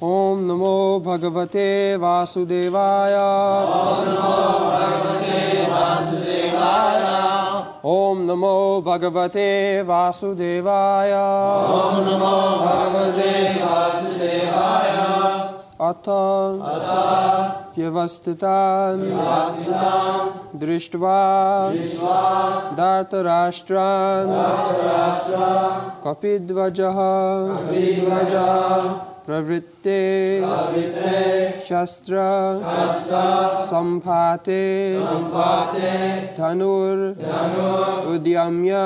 Om Namo Bhagavate Vasudevaya. Om Namo Bhagavate Vasudevaya. Om Namo Bhagavate Vasudevaya. Om Namo Bhagavate Vasudevaya. Atha Vyavastitan Drishtva Dhartarashtran Kapidvajaha Pravritte Shastra Sampate Dhanur Udyamya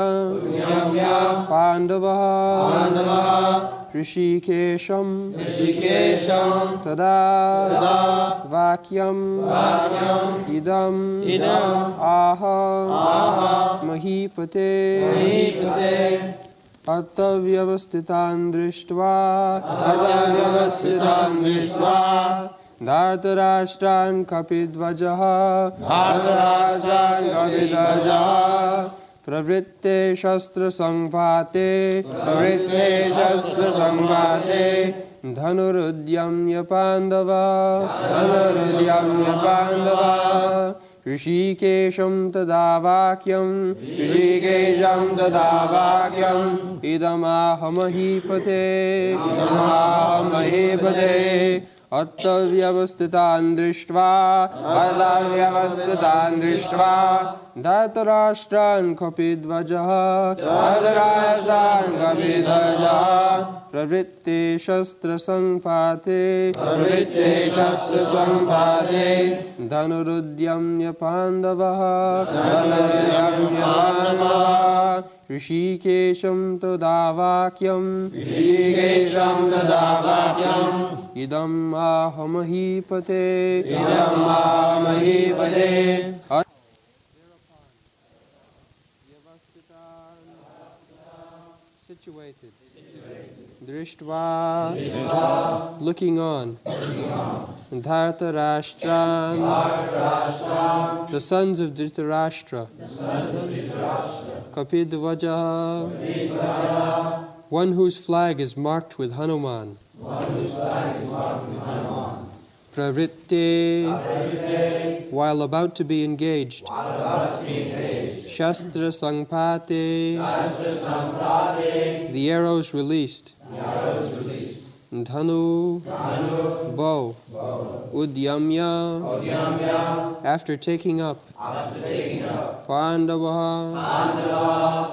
Pandavaha Rishikesham Tada Vakyam Idam Aha Mahipate Atavyavastitan drishtva Dhartarashtran Kapidvajaha Pravritte Shastra Sangpate Dhanurudyamya Pandava Rishikesham Tadavakyam Idamahamahi Attavyavastitan drishtva Dhartarashtran Kapidvajaha Pravritte Shastra Sangpate Dhanurudyamya Pandavaha Rishikesham Tadavakyam Idam Ahamahipate Situated. Drishtva, looking on. Dhartarashtran, the sons of Dhritarashtra. Kapidvajaha, one whose flag is marked with Hanuman. Pravritte, while about to be engaged. Shastra Sangpate, the arrows released. Dhanu, bow. Udyamya, after taking up. Pandavaha,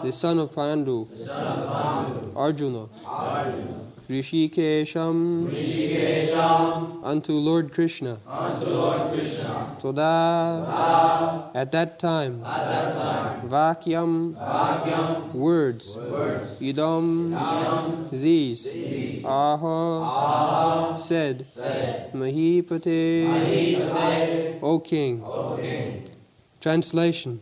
the son of Pandu. Arjuna. Rishikesham, unto Lord Krishna. Toda, at that time. Vakyam, words. Idam, these. Aha, said. Mahipate, O king. Translation.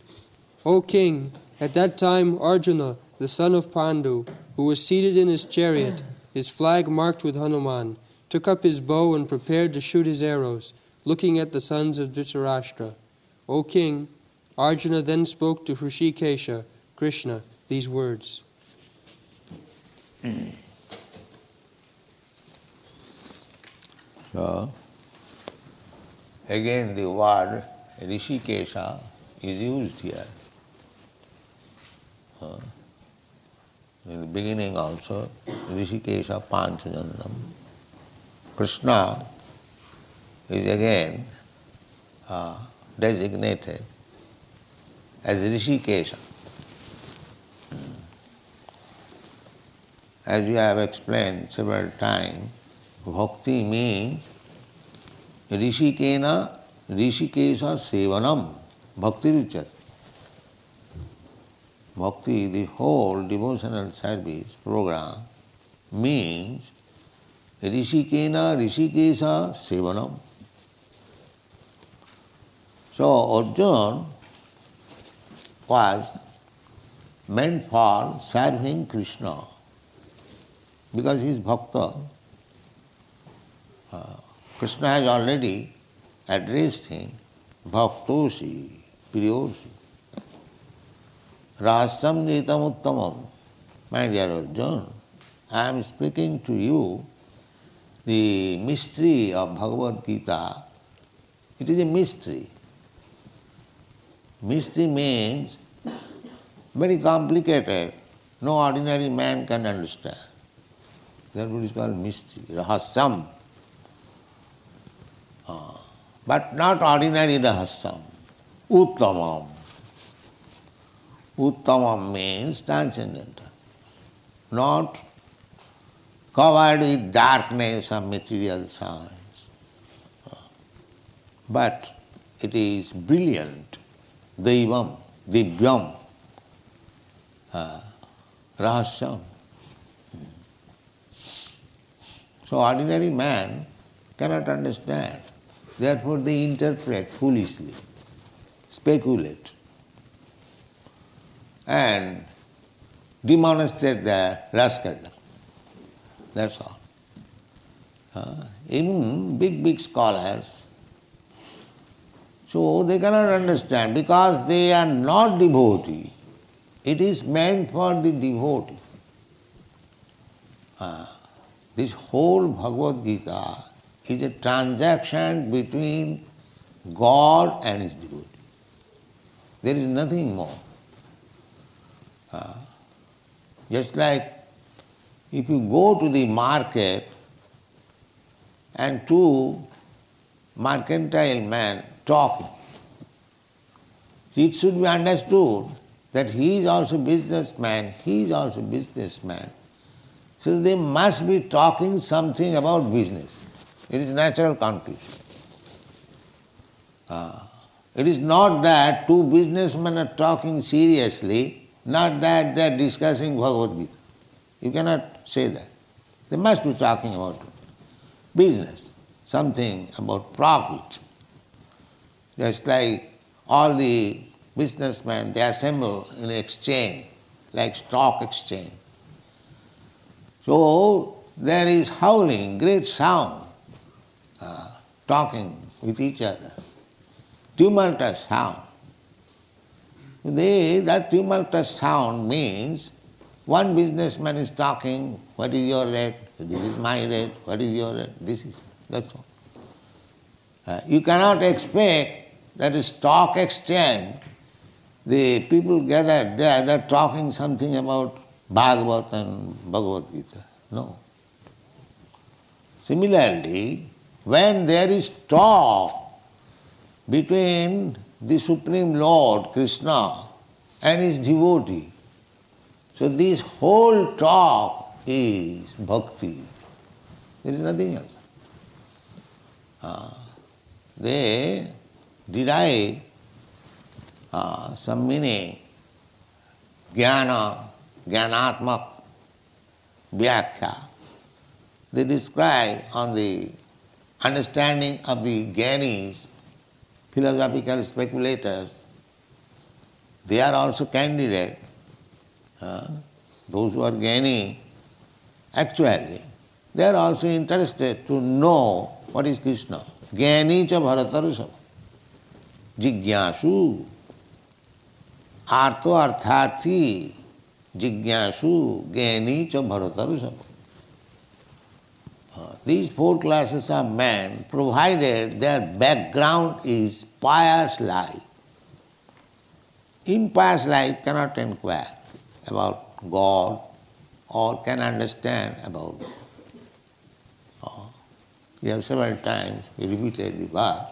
O king, at that time Arjuna, the son of Pandu, who was seated in his chariot, his flag marked with Hanuman, took up his bow and prepared to shoot his arrows, looking at the sons of Dhritarashtra. O king, Arjuna then spoke to Hrishikesha, Krishna, these words. So, again the word Rishikesha is used here. In the beginning also, Rishikesha Panchajannam. Krishna is again designated as Rishikesha. As we have explained several times, bhakti means Rishikena Rishikesha Sevanam Bhakti Richat. Bhakti, the whole devotional service program, means Rishikena Rishikesha Sevanam. So Arjuna was meant for serving Krishna because he is bhakta. Krishna has already addressed him, Bhaktosi, Priyosi. Rahasam Nitam Uttamam. My dear Arjuna, I am speaking to you the mystery of Bhagavad Gita, it is a mystery. Mystery means very complicated. No ordinary man can understand. Therefore it is called mystery, rahasyam. But not ordinary rahasyam, uttamam. Uttamam means transcendental, not covered with darkness of material science. But it is brilliant, daivam, divyam, rahasyam. So ordinary man cannot understand. Therefore they interpret foolishly, speculate, and demonstrate their rascaldom. That's all. Even big scholars, so they cannot understand because they are not devotee. It is meant for the devotee. This whole Bhagavad Gita is a transaction between God and His devotee. There is nothing more. Just like if you go to the market and two mercantile men talking, it should be understood that he is also businessman, he is also businessman. So they must be talking something about business. It is natural conclusion. It is not that two businessmen are talking seriously, not that they are discussing Bhagavad Gita. You cannot say that. They must be talking about business, something about profit. Just like all the businessmen, they assemble in exchange, like stock exchange. So there is howling, great sound, talking with each other, tumultuous sound. That tumultuous sound means one businessman is talking, what is your rate, this is my rate, what is your rate, that's all. You cannot expect that a stock exchange, the people gathered there, they are talking something about Bhagavad and Bhagavad Gita. No. Similarly, when there is talk between the Supreme Lord, Krishna, and his devotee, so this whole talk is bhakti. There is nothing else. They derive some meaning, jnana, jnanatmak, vyakhya. They describe on the understanding of the Jnanis, philosophical speculators. They are also candidate. Those who are Jnani, actually, they are also interested to know what is Krishna. Jnani cha bharatarusam, jigyasu, artho artharthi, jigyasu, jnani cha bharatarusam. These four classes of men, provided their background is pious life. Impious life cannot inquire about God or can understand about God. We have several times repeated the verse,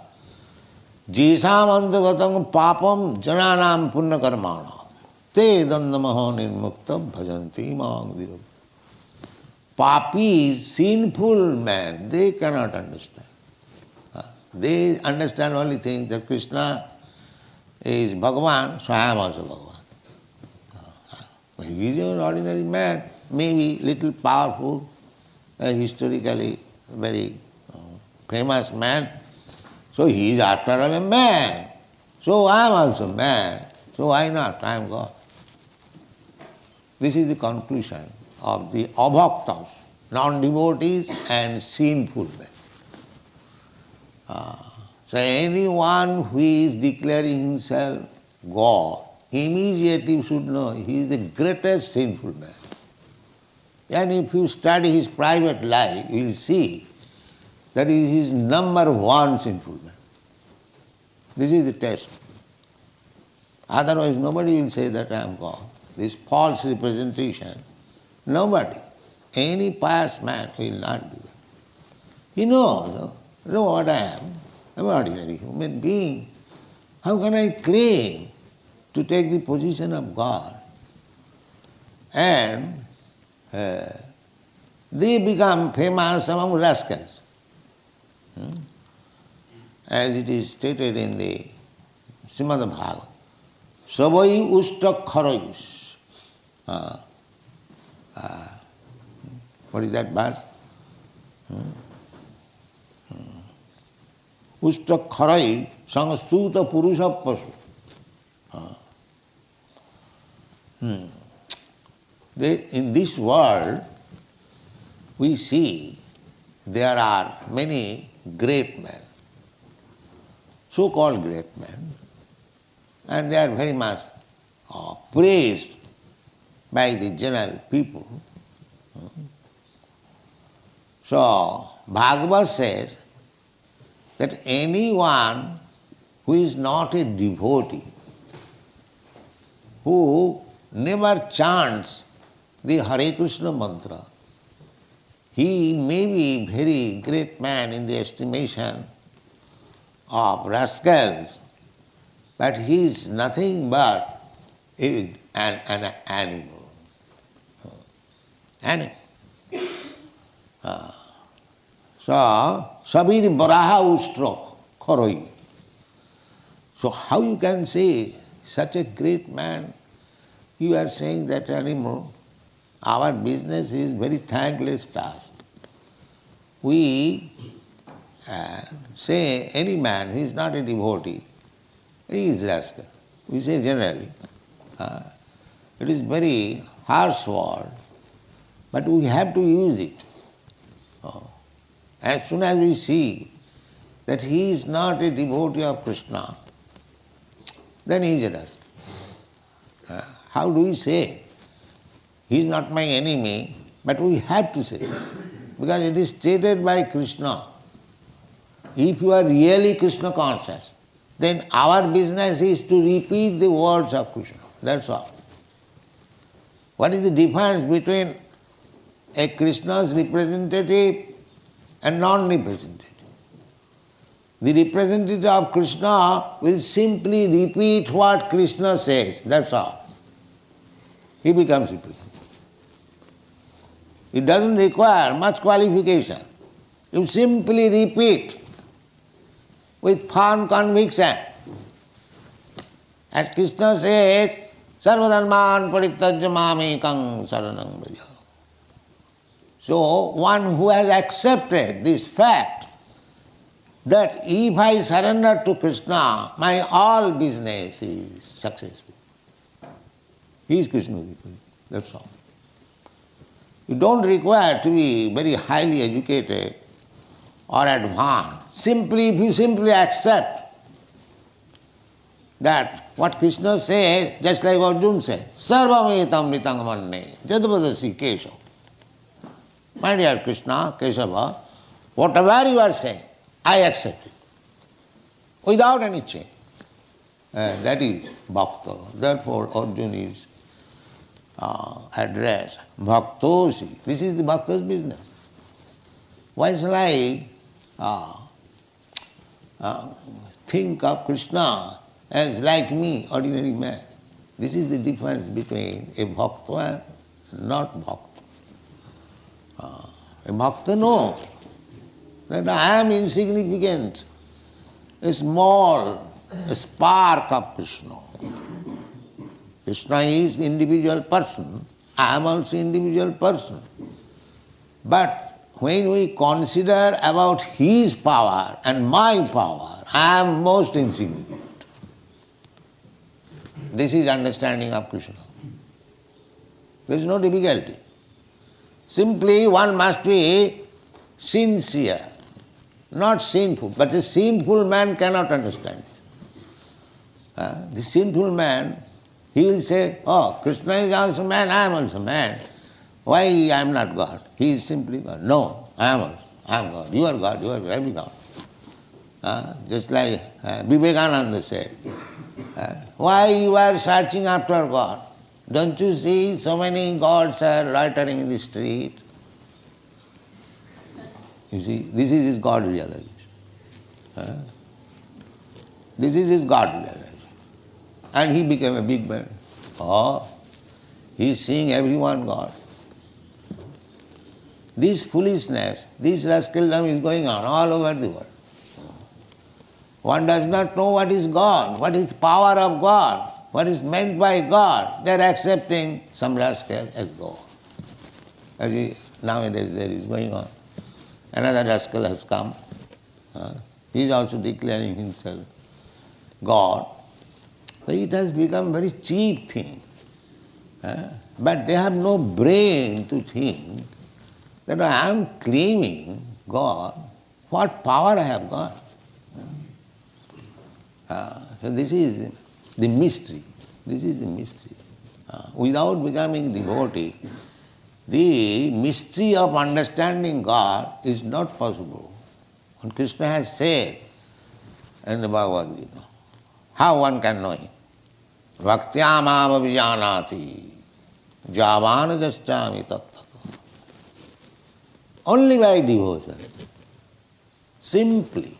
Jisam antagatam papam jananam punya karmana te dandamaho nirmuktam bhajanti mang. Papis, sinful men, they cannot understand. They understand only things that Krishna is Bhagavan, so I am also Bhagavan. He is an ordinary man, maybe little powerful, historically very famous man. So he is after all a man. So I am also man. So why not? I am God. This is the conclusion of the abhaktas, non-devotees and sinful men. So anyone who is declaring himself God, immediately should know he is the greatest sinful man. And if you study his private life, you will see that is his number one sinful man. This is the test. Otherwise nobody will say that I am God. This false representation, nobody, any pious man will not do that. He knows, what I am. I am an ordinary human being. How can I claim to take the position of God? And they become famous among rascals. As it is stated in the Srimad Bhagavatam, Savai Usta Kharayus. What is that verse? Usta Kharai Sangstuta Purusha Pasu. In this world, we see there are many great men, so-called great men, and they are very much praised by the general people. So, Bhagavad says that anyone who is not a devotee, who never chants the Hare Krishna mantra, he may be very great man in the estimation of rascals, but he is nothing but an animal. Animal. So, Sabir Baraha Ustro Khoroi. So how you can say such a great man, you are saying that animal? Our business is very thankless task. We say any man who is not a devotee, he is rascal. We say generally. It is very harsh word, but we have to use it. As soon as we see that he is not a devotee of Krishna, then he is a rascal. How do we say? He is not my enemy, but we have to say, because it is stated by Krishna. If you are really Krishna conscious, then our business is to repeat the words of Krishna. That's all. What is the difference between a Krishna's representative and non-representative? The representative of Krishna will simply repeat what Krishna says. That's all. He becomes representative. It doesn't require much qualification. You simply repeat with firm conviction. As Krishna says, Sarvadharman parityajya mamekam saranam vraja. So one who has accepted this fact that if I surrender to Krishna, my all business is successful. He is Krishna. That's all. You don't require to be very highly educated or advanced. Simply, if you simply accept that what Krishna says, just like Arjuna said, Sarvametam nitang manne, jadavadasi kesha. My dear Krishna, Kesava, whatever you are saying, I accept it. Without any change. That is bhakta. Therefore Arjuna is addressed. Bhaktosi. This is the bhakta's business. Why shall I think of Krishna as like me, ordinary man? This is the difference between a bhakta and not bhakta. A bhakta knows that I am insignificant, a small, a spark of Krishna. Krishna is individual person, I am also individual person. But when we consider about his power and my power, I am most insignificant. This is understanding of Krishna. There is no difficulty. Simply one must be sincere, not sinful. But a sinful man cannot understand this. The sinful man, he will say, oh, Krishna is also man, I am also man. Why I am not God? He is simply God. No, I am also. I am God, you are God, you are every God. Just like Vivekananda said, why you are searching after God? Don't you see so many gods are loitering in the street? You see, this is his God realization. This is his God realization. And he became a big man. Oh, he is seeing everyone God. This foolishness, this rascaldom is going on all over the world. One does not know what is God, what is power of God, what is meant by God. They are accepting some rascal as God. Nowadays there is going on. Another rascal has come. He is also declaring himself God. So it has become a very cheap thing. But they have no brain to think that I am claiming God, what power I have got. So this is the mystery. This is the mystery. Without becoming devotee, the mystery of understanding God is not possible. And Krishna has said in the Bhagavad Gita, how one can know Him? Bhaktyamam avijanati javana jaschami tattva. Only by devotion. Simply.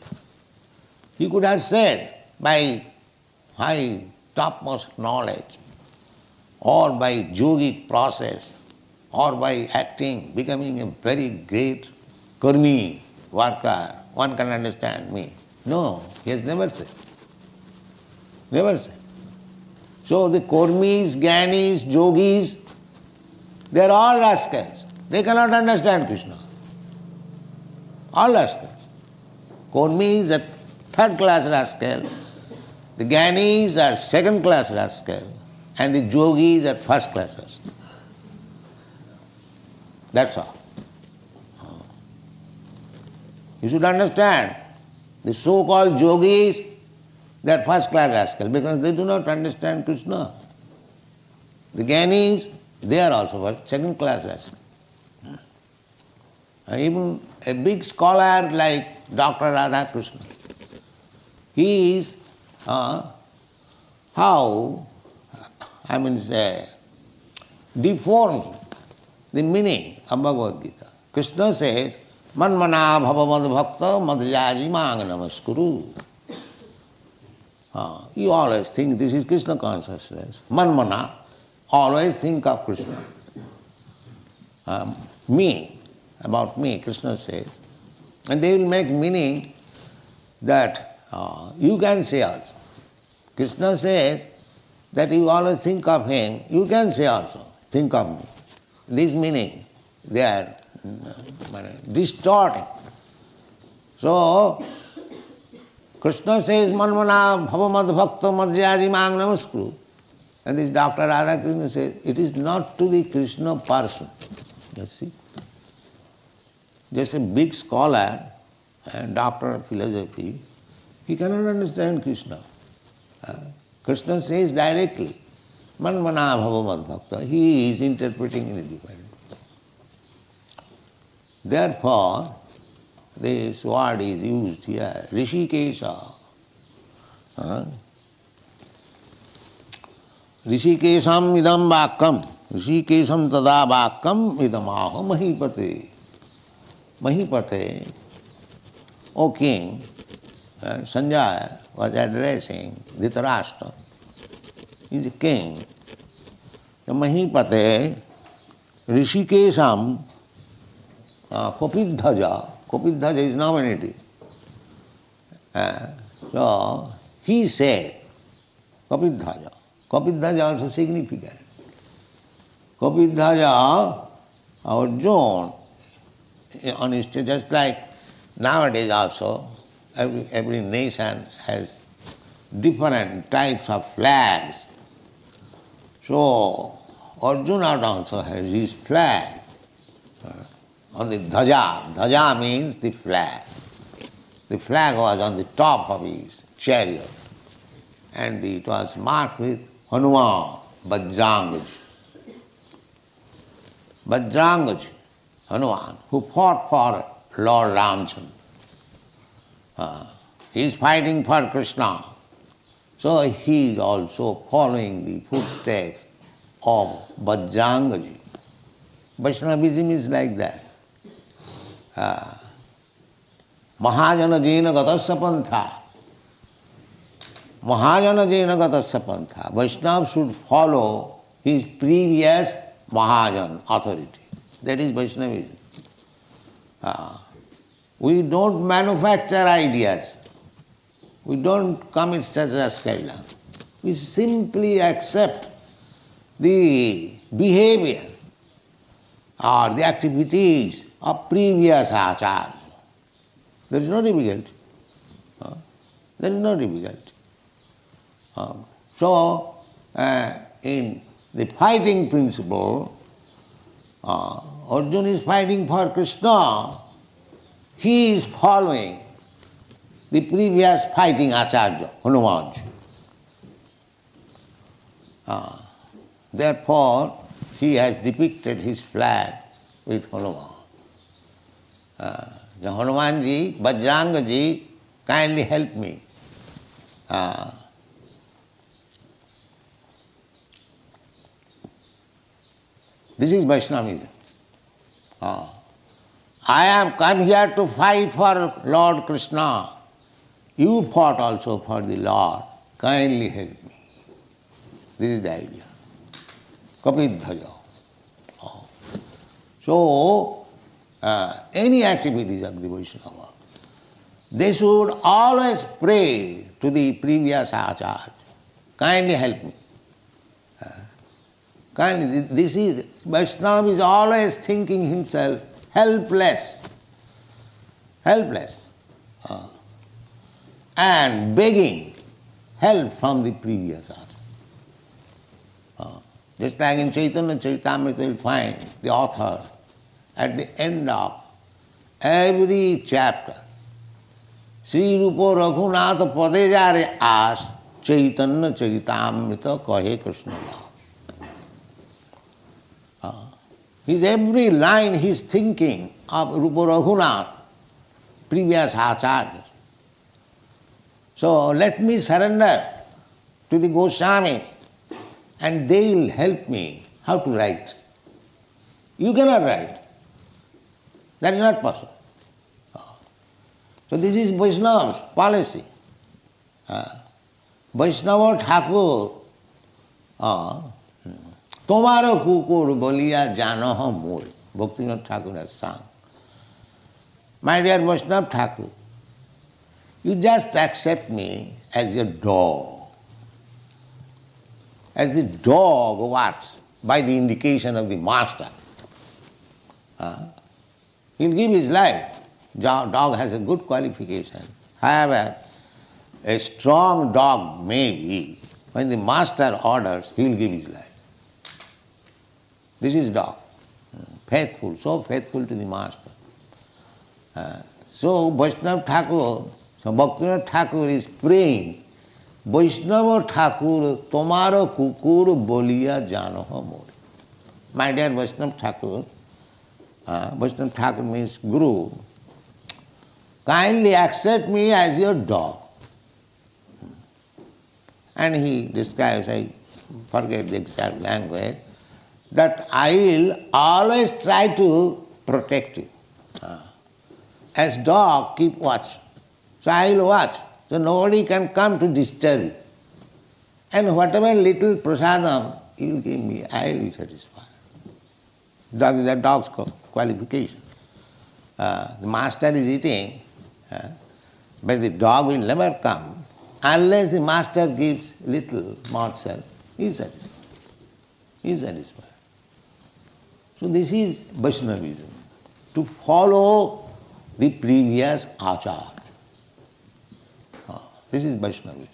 He could have said by high topmost knowledge, or by yogic process, or by acting, becoming a very great karmi, worker, one can understand me. No, he has never said. Never said. So the karmis, jnanis, yogis, they are all rascals. They cannot understand Krishna. All rascals. Karmis is a third-class rascal, the jnanis are second-class rascal, and the yogis are first-class rascal. That's all. You should understand, the so-called yogis, they are first-class rascal because they do not understand Krishna. The jnanis, they are also second-class rascal. Even a big scholar like Dr. Radhakrishna, he is deforming the meaning of Bhagavad Gita. Krishna says, Manmana bhava mad bhakta madhyaji mang namaskuru. You always think this is Krishna consciousness. Manmana, always think of Krishna. Me, about me, Krishna says. And they will make meaning that you can say also. Krishna says that you always think of him, you can say also, think of me. This meaning, they are distorting. So, Krishna says, Manmana bhavamad bhakta madhyaji mang namaskuru. And this Dr. Radhakrishna says, it is not to the Krishna person. You see? Just a big scholar and doctor of philosophy, he cannot understand Krishna. Krishna says directly, Manmana bhavamad bhakta. He is interpreting in a different way. Therefore, this word is used here, Rishikesha. Rishikesham idam vakam, Rishikesham tada vakam idamaho mahipate. Mahipate, O king, Sanjaya was addressing Dhritarashtra. He is a king. The Mahipate, Rishikesham, Kopidhaja. Kopidhaja is nominative. So he said, Kopidhaja. Kopidhaja also significant. Kopidhaja, our John, on his just like nowadays also, every nation has different types of flags. So Arjuna also has his flag on the dhaja. Dhaja means the flag. The flag was on the top of his chariot and it was marked with Hanuman, Vajrangaji. Vajrangaji, Hanuman, who fought for Lord Ramchandra. He is fighting for Krishna. So he is also following the footsteps of Bajrangaji. Vaishnavism is like that. Mahajana Jaina Gatasya Pantha. Mahajana Jaina Gatasya Pantha. Vaishnava should follow his previous Mahajan authority. That is Vaishnavism. We don't manufacture ideas. We don't commit such as kaila. We simply accept the behavior or the activities of previous acharya. There is no difficulty. There is no difficulty. So, in the fighting principle, Arjuna is fighting for Krishna. He is following the previous fighting acharya, Hanumanji. Therefore, he has depicted his flag with Hanuman. Hanumanji, Bajrangaji, kindly help me. This is Vaishnavism. I have come here to fight for Lord Krishna. You fought also for the Lord. Kindly help me. This is the idea. Kapidhaja. So, any activities of the Vaishnava, they should always pray to the previous acharya. Kindly help me. Kindly, this is, Vaishnava is always thinking himself helpless. Helpless. And begging help from the previous acharya. Just like in Chaitanya Charitamrita, you will find the author at the end of every chapter, Sri Rupa Raghunath Padejare As Chaitanya Charitamrita Kahe Krishna Das. His every line he is thinking of Rupa Raghunath, previous acharyas. So let me surrender to the Goswamis and they will help me how to write. You cannot write. That is not possible. So this is Vaishnava's policy. Vaishnava Thakur, Tomaro kukur bolia janoha more. Bhaktivinoda Thakur has sung. My dear Vaishnava Thakur, you just accept me as your dog. As the dog works by the indication of the master. He'll give his life. Dog has a good qualification. However, a strong dog may be, when the master orders, he'll give his life. This is dog. Faithful, so faithful to the master. So Vaishnava Thakur, so Bhaktivinoda Thakur is praying, Vaishnava Thakur, tomaro kukur bolia janoha more. My dear Vaishnava Thakur, Vaishnava Thakur means Guru, kindly accept me as your dog. And he describes, I forget the exact language, that I will always try to protect you. As dog, keep watch. So I will watch. So nobody can come to disturb you. And whatever little prasadam you will give me, I will be satisfied. Dog is a dog's qualification. The master is eating, but the dog will never come unless the master gives little morsel. He is satisfied. He is satisfied. So this is Vaishnavism, to follow the previous acharya. This is Vaishnavism.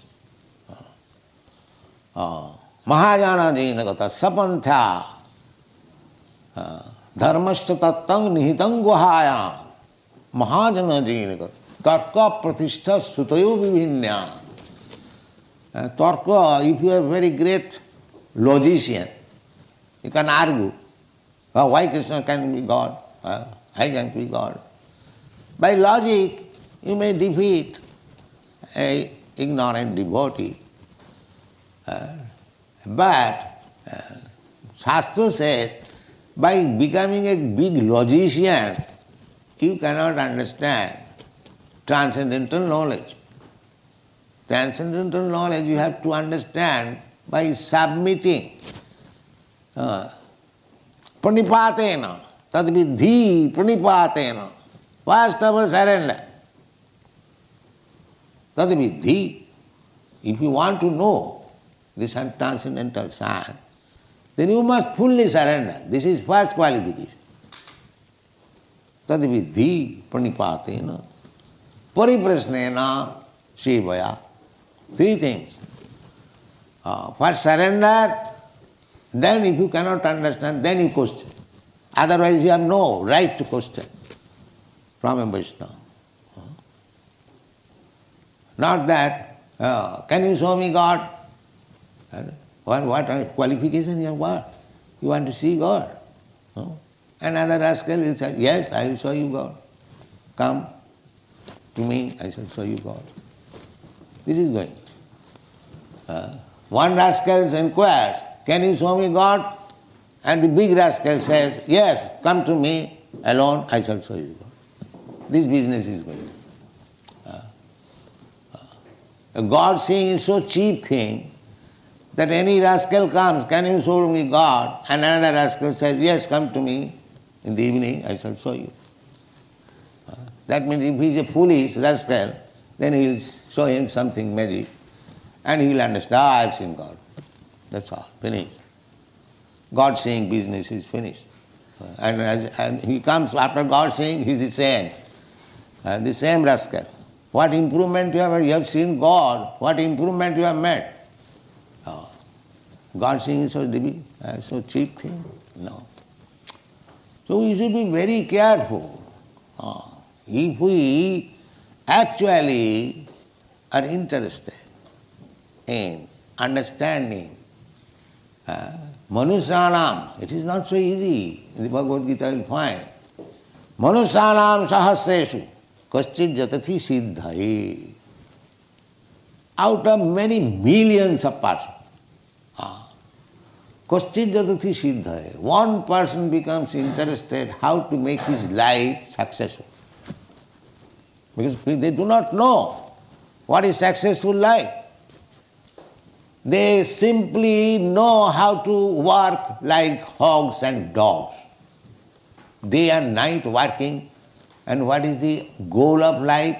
Mahajana Jainagata Sapantha Dharmashta Tattang Nihitang Guhayam Mahajana Jainagata Tarka Pratishtha Sutayo Vivinya. Tarka, if you are a very great logician, you can argue. Why Krishna can be God? I can be God. By logic, you may defeat an ignorant devotee. But Shastra says, by becoming a big logician, you cannot understand transcendental knowledge. Transcendental knowledge you have to understand by submitting. Pranipatena, tad vidhi pranipatena. First of all, surrender. Tad vidhi. If you want to know this transcendental science, then you must fully surrender. This is first qualification. Tad vidhi pranipatena, pariprasnena shivaya. Three things. First surrender, then if you cannot understand, then you question. Otherwise you have no right to question from a Vaishnava. Not that, can you show me God? What qualification you have got? You want to see God? Another rascal will say, yes, I will show you God. Come to me, I shall show you God. This is going. One rascal inquires, can you show me God? And the big rascal says, yes, come to me alone, I shall show you God. This business is going. God seeing is so cheap thing that any rascal comes, can you show me God? And another rascal says, yes, come to me in the evening, I shall show you. That means if he is a foolish rascal, then he will show him something magic and he will understand, I have seen God. That's all, finished. God seeing business is finished. And he comes after God seeing, he is the same rascal. What improvement you have? You have seen God. What improvement you have made? God seeing is so cheap thing? No. So we should be very careful. If we actually are interested in understanding Manusyanam, it is not so easy. In the Bhagavad Gita you will find Manusyanam sahasreshu kaschid jatati siddhaye. Out of many millions of persons, kaschid jatati siddhaye, one person becomes interested how to make his life successful. Because they do not know what is successful life. They simply know how to work like hogs and dogs, day and night working. And what is the goal of life?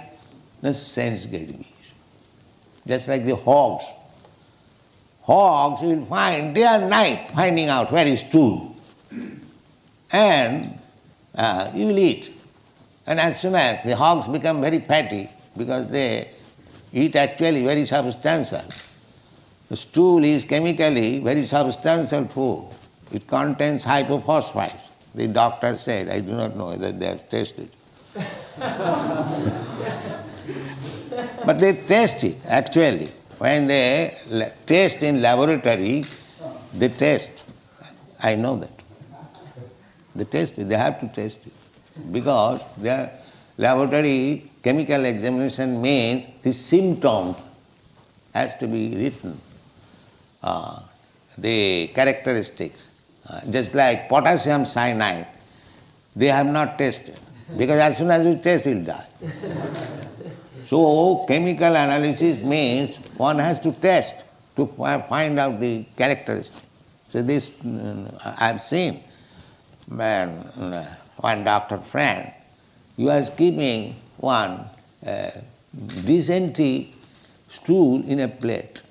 The sense gratification. Just like the hogs. Hogs you will find day and night finding out where is stool. And you will eat. And as soon as the hogs become very fatty, because they eat actually very substantial, the stool is chemically very substantial food. It contains hypophosphites. The doctor said, I do not know whether they have tested. But they test it actually. When they test in laboratory, they test. I know that. They test it. They have to test it. Because their laboratory chemical examination means the symptoms has to be written. The characteristics, just like potassium cyanide, they have not tested. Because as soon as you test, you will die. So chemical analysis means one has to test to find out the characteristics. So this I have seen one doctor friend, he was keeping one dysentery stool in a plate.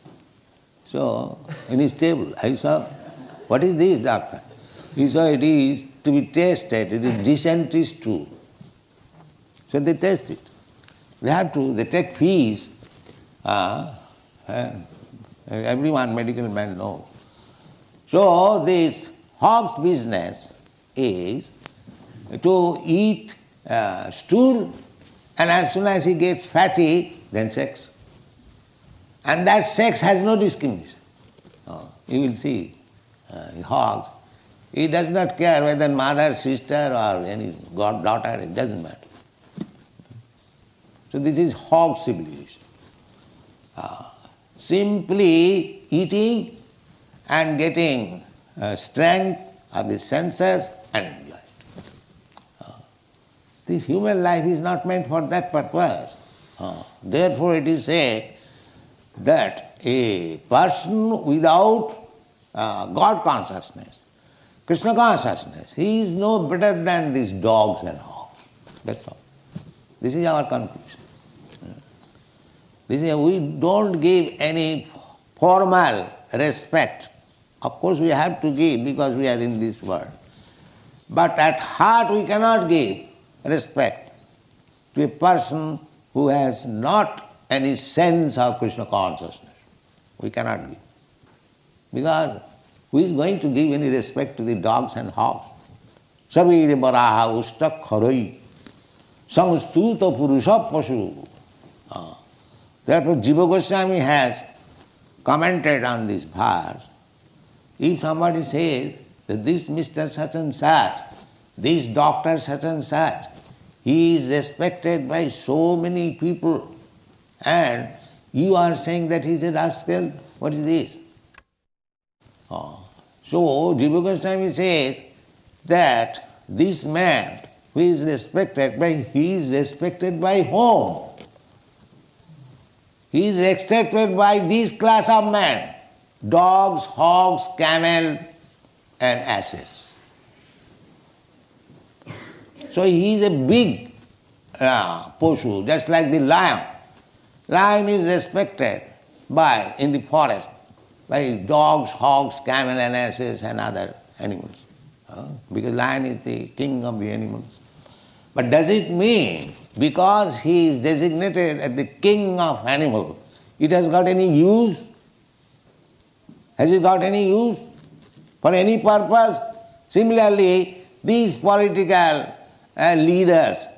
So in his table, I saw, what is this, doctor? He saw it is to be tested, it is dysentery stool. So they test it. They take fees. Everyone, medical man knows. So this hog's business is to eat stool, and as soon as he gets fatty, then sex. And that sex has no discrimination. You will see, hogs, he does not care whether mother, sister or any daughter, it doesn't matter. So this is hog civilization. Simply eating and getting strength of the senses and intellect. This human life is not meant for that purpose. Therefore it is said that a person without God consciousness, Krishna consciousness, he is no better than these dogs and hogs. That's all. This is our conclusion. We don't give any formal respect. Of course we have to give because we are in this world. But at heart we cannot give respect to a person who has not any sense of Krishna consciousness. We cannot give. Because who is going to give any respect to the dogs and hogs? Sabire baraha usta kharai samstuta purusha pashu. Therefore Jiva Goswami has commented on this verse. If somebody says that this Mr. such and such, this doctor such and such, he is respected by so many people, and you are saying that he is a rascal, what is this? So Jiva Goswami says that this man who is respected he is respected by whom? He is respected by this class of men: dogs, hogs, camel and asses. So he is a big poshu, just like the lion. Lion is respected in the forest by dogs, hogs, camel and asses and other animals. Because lion is the king of the animals. But does it mean because he is designated as the king of animals, it has got any use? Has it got any use for any purpose? Similarly, these political leaders,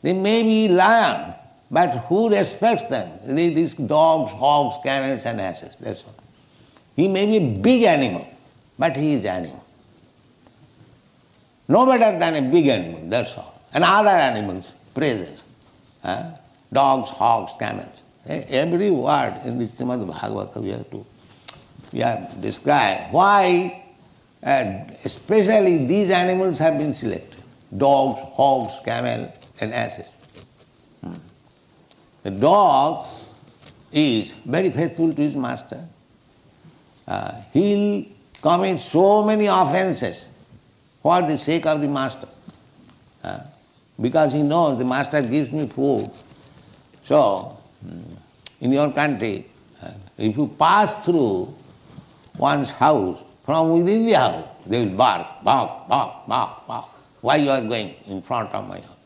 they may be lion, but who respects them? These dogs, hogs, camels and asses, that's all. He may be a big animal, but he is animal. No better than a big animal, that's all. And other animals, praises. Dogs, hogs, camels. Every word in the Srimad Bhagavata we have described why especially these animals have been selected. Dogs, hogs, camel and asses. The dog is very faithful to his master. He'll commit so many offenses for the sake of the master. Because he knows the master gives me food. So, in your country, if you pass through one's house, from within the house, they will bark, bark, bark, bark, bark. Why you are going in front of my house?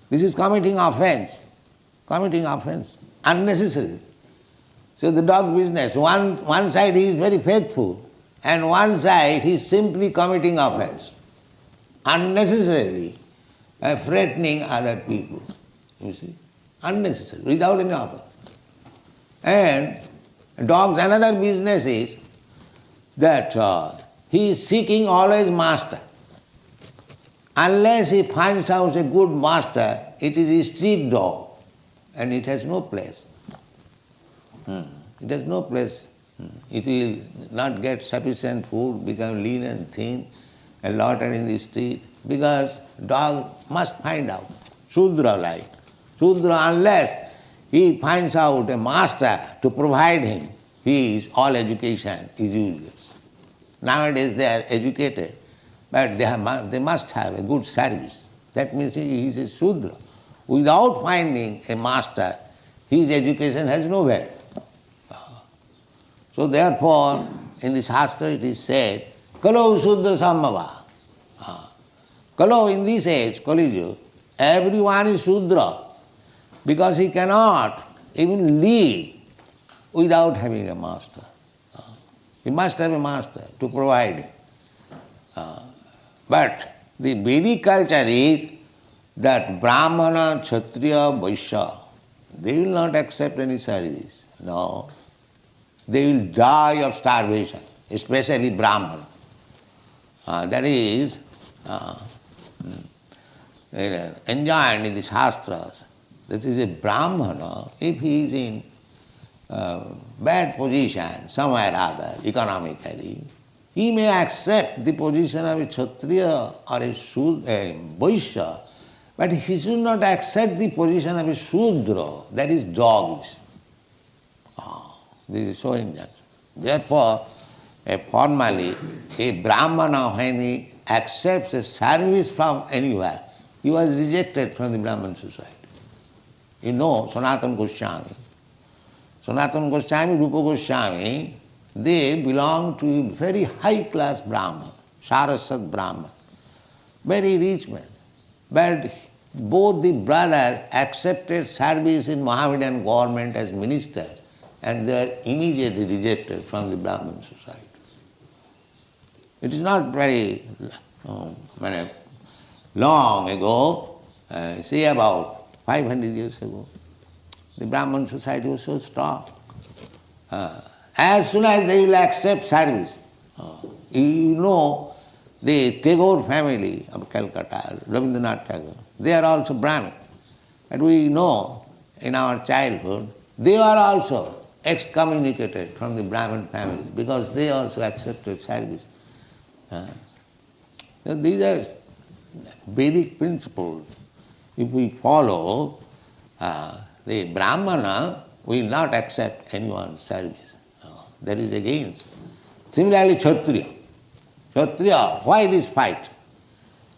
This is committing offense, unnecessary. So the dog business, one side he is very faithful, and one side he is simply committing offense, unnecessarily threatening other people, you see, unnecessary, without any offense. And dog's another business is that he is seeking always master. Unless he finds out a good master, it is a street dog and it has no place. It has no place. It will not get sufficient food, become lean and thin, and loiter in the street, because dog must find out, Shudra like. Shudra, unless he finds out a master to provide him, all education is useless. Nowadays they are educated, but they must have a good service. That means he is a Shudra. Without finding a master, his education has no value. So therefore, in the Shastra it is said, Kalo Shudra Sambhava. Kalo, in this age, Kali Yuga, everyone is Shudra, because he cannot even live without having a master. He must have a master to provide him. But the Vedic culture is that Brahmana, Kshatriya, Vaishya, they will not accept any service. No. They will die of starvation, especially Brahmana. That is enjoined in the Shastras. That is a Brahmana, if he is in bad position somewhere or other, economically, he may accept the position of a Kshatriya or a Vaishya, but he should not accept the position of a Shudra, that is dogs. This is so injustice. Therefore, formally, a Brahmana, when he accepts a service from anywhere, he was rejected from the Brahman society. You know, Sanatana Goswami, Rupa Goswami, they belong to a very high class Brahman, Saraswat Brahman, very rich man. But both the brothers accepted service in Mohammedan government as ministers, and they are immediately rejected from the Brahman society. It is not very long ago, say about 500 years ago, the Brahman society was so strong. As soon as they will accept service, you know, the Tagore family of Calcutta, Rabindranath Tagore, they are also Brahmin. And we know in our childhood, they are also excommunicated from the Brahmin families because they also accepted service. So these are Vedic principles. If we follow, the Brahmana will not accept anyone's service. That is against. Similarly, Kshatriya. Kshatriya, why this fight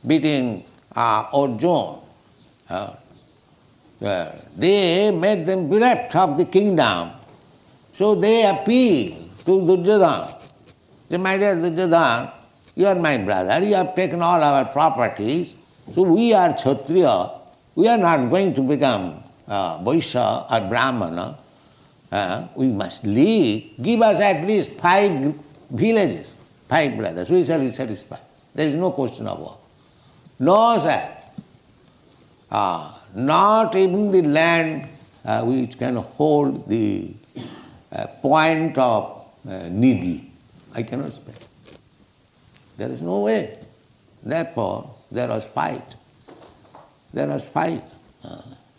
between Arjuna? They made them bereft of the kingdom. So they appeal to Duryodhana. They, my dear Duryodhana, you are my brother, you have taken all our properties, so we are Kshatriya, we are not going to become Vaishya or Brahmana. We must leave, give us at least 5 villages, 5 brothers, we shall be satisfied. There is no question of war. No, sir. Not even the land which can hold the point of needle, I cannot spare. There is no way. Therefore, there was fight. There was fight.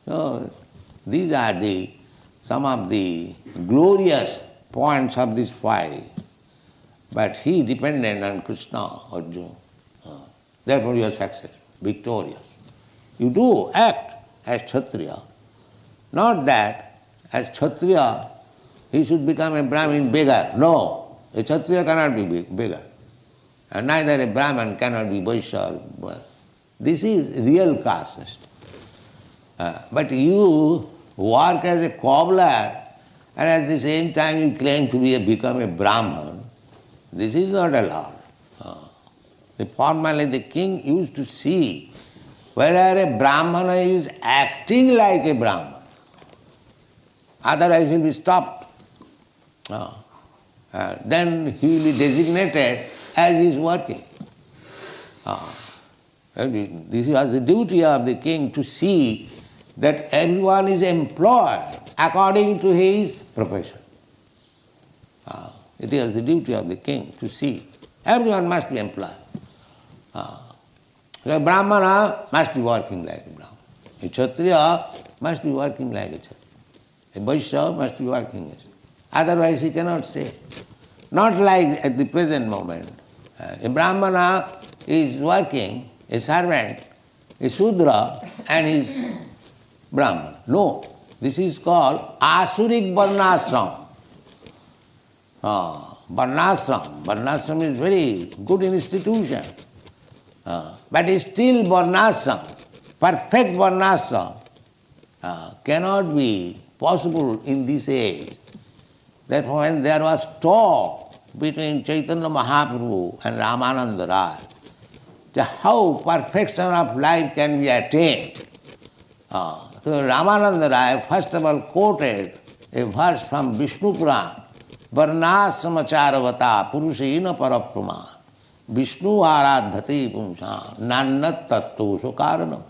So, these are some of the glorious points of this fight. But he depended on Krishna, Arjuna. Therefore, you are successful, victorious. You do act as Kshatriya. Not that as Kshatriya he should become a Brahmin beggar. No, a Kshatriya cannot be beggar. And neither a Brahman cannot be Vaishya. This is real caste system. But you work as a cobbler and at the same time you claim to become a Brahman. This is not allowed. Formerly the king used to see whether a Brahmana is acting like a Brahman. Otherwise he will be stopped. Then he will be designated as he is working. This was the duty of the king to see that everyone is employed according to his profession. It is the duty of the king to see. Everyone must be employed. So a Brahmana must be working like a Brahmana. A Kshatriya must be working like a Kshatriya. A Vaishya must be working like a Kshatriya. Otherwise he cannot say. Not like at the present moment. A Brahmana is working, a servant, a Shudra, and he is Brahman. No, this is called Asurik Varnashram. Varnashram. Varnashram is very good institution. But still Varnashram, perfect Varnashram, cannot be possible in this age. Therefore, when there was talk between Chaitanya Mahaprabhu and Ramananda Rai, how perfection of life can be attained. So Ramananda Rai first of all quoted a verse from Vishnu Purana, Varnasamacharvata Purushena Paraprama Vishnu Aradhati Pumsa Nannat Tattva Karanam.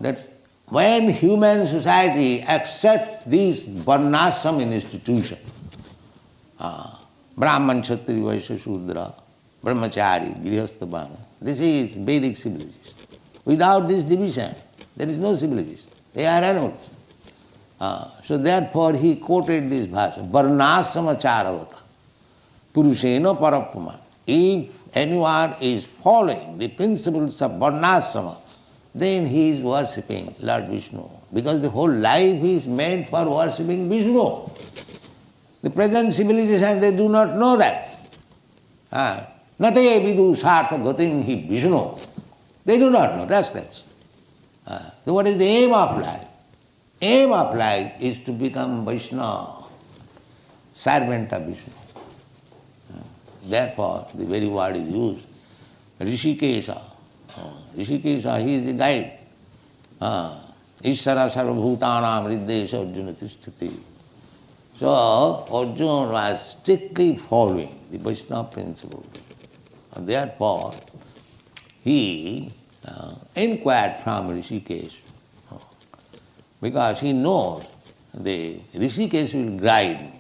That when human society accepts this Varnashram institution, Brahman, Kshatriya, Vaishya, Shudra, Brahmachari, Grihastha, Vana, this is Vedic civilization. Without this division, there is no civilization. They are animals. So therefore he quoted this verse, Varnasama charavata, Purushena parapama. If anyone is following the principles of Varnasama, then he is worshipping Lord Vishnu. Because the whole life is meant for worshipping Vishnu. The present civilization, they do not know that. Nataye vidu sartha gatin hi Vishnu. They do not know, that's that. So what is the aim of life? Aim of life is to become Vaishnava, servant of Vishnu. Therefore, the very word is used, Rishikesha. Rishikesha, he is the guide. Ishara sarvabhutanam riddesha Arjuna tisthati. So, Arjuna was strictly following the Vaishnava principle. And therefore, he inquired from Rishikesh, because he knows the Rishikesh will guide me.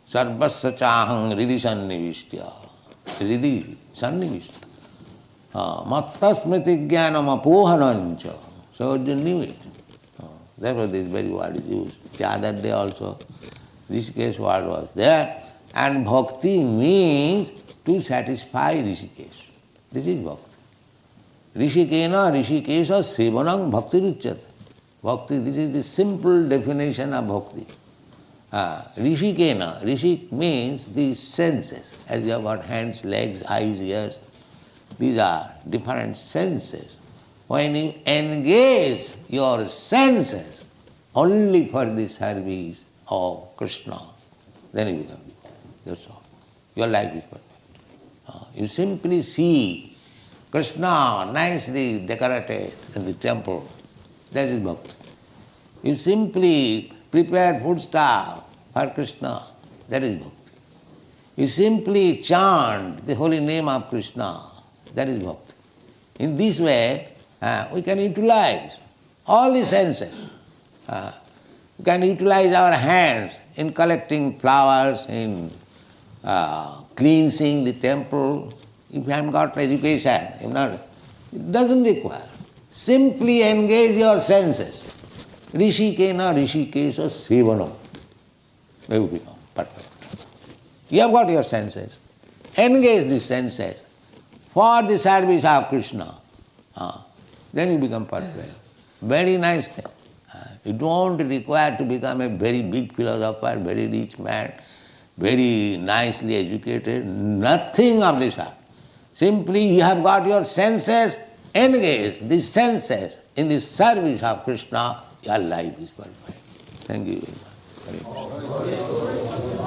Sarvasya chahang ridi sannivishya. Ridi sannivishya. Matta smriti jnanam apohanancha. So Arjuna knew it. Therefore this very word is used. The other day also Rishikesh word was there. And bhakti means to satisfy Rishikesh. This is bhakti. Rishikena Rishikesha sevanam bhakti ruchyate. Bhakti, this is the simple definition of bhakti. Rishikena, Rishik means these senses. As you have got hands, legs, eyes, ears, these are different senses. When you engage your senses only for the service of Krishna, then you become devout. That's all. Your life is perfect. You simply see Krishna nicely decorated in the temple. That is bhakti. You simply prepare foodstuff for Krishna. That is bhakti. You simply chant the holy name of Krishna. That is bhakti. In this way, we can utilize all the senses. We can utilize our hands in collecting flowers, in cleansing the temple. If you haven't got education, it doesn't require. Simply engage your senses. Rishikena Rishikesha Sevanam. You become perfect. You have got your senses. Engage the senses for the service of Krishna. Then you become perfect. Very nice thing. You don't require to become a very big philosopher, very rich man, very nicely educated. Nothing of this sort. Simply you have got your senses, engage the senses in the service of Krishna, your life is perfect. Thank you very much.